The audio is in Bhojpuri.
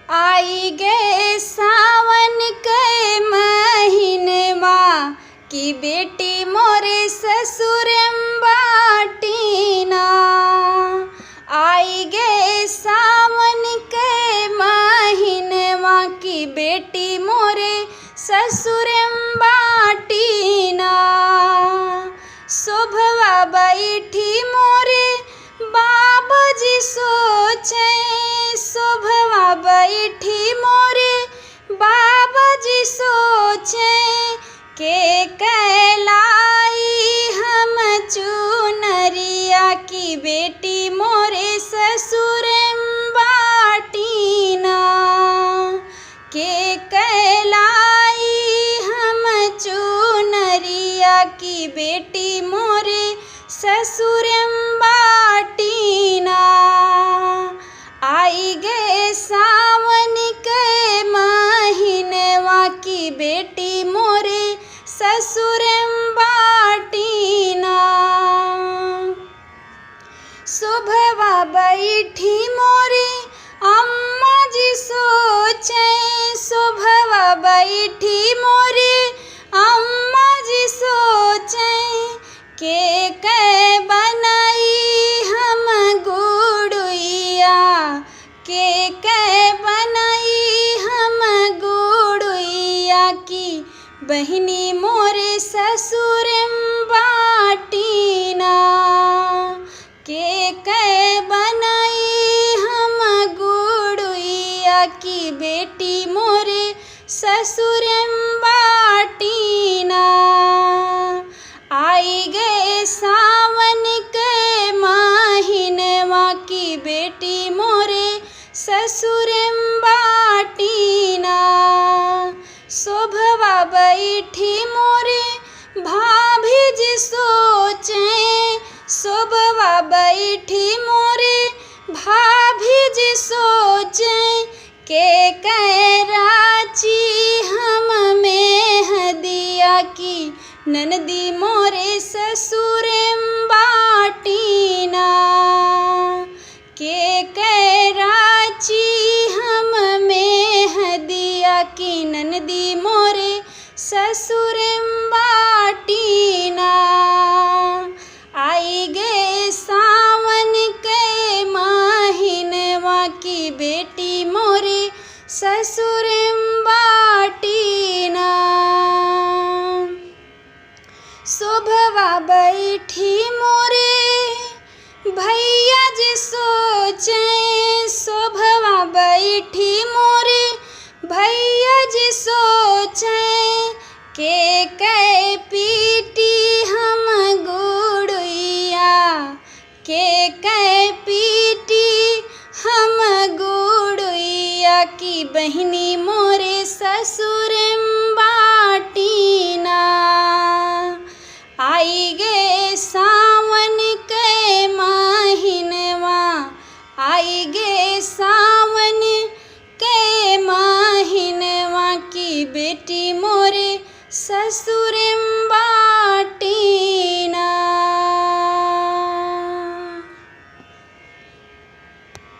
आई गे सावन के महीनवा की बेटी मोरे ससुर बाटीना। आई गे सावन के महीनवा की बेटी मोरे ससुर बाटीना। शोभवा बैठी मोरे बाबा जी सोचे, शोभवा बैठी मोरे बाबा जी सोचे के कहलाई हम चुनरिया की बेटी मोरे ससुर बाटीना। के कहलाई हम चुनरिया की बेटी मोरे ससुर बाटीना। आई गे सावन के महीनवा की बेटी मोरे ससुर बाटीना। शोभवा बैठी मोरे अम्मा जी सोचे, शोभवा बैठी मोरे अम्मा जी सोचे के बनई हम गुड़ुइया, के बनई हम गुड़ुइया की बहिनी मोरे ससुर बाटीना। के बनई हम गुड़ुइया की बेटी मोरे ससुर बाटीना। आई गे सावन के महीनवा की बेटी मोरे ससुर बाटीना। शोभवा बैठी मोरे भाभी जी सोचे, शोभवा बैठी मोरे भाभी जी सोचे के राची हम मेहदिया की ननदी मोरे ससुर बाटीना। के राची हम मेहदिया की ननदी मोरे ससुर बाटीना। आई गे सावन के महीनवा की बेटी मोरे ससुर बाटीना। शोभवा बैठी मोरे भैया जी सोचे, शोभवा बैठी मोरे भैया जी सोचे के पीटी हम गुड़ुइया, के पीटी हम गुड़ुइया की बहिनी मोरे ससुर बाटीना। आई गे सावन के महीनवा, आई गे सावन के महीनवा की बेटी मोरे ससुर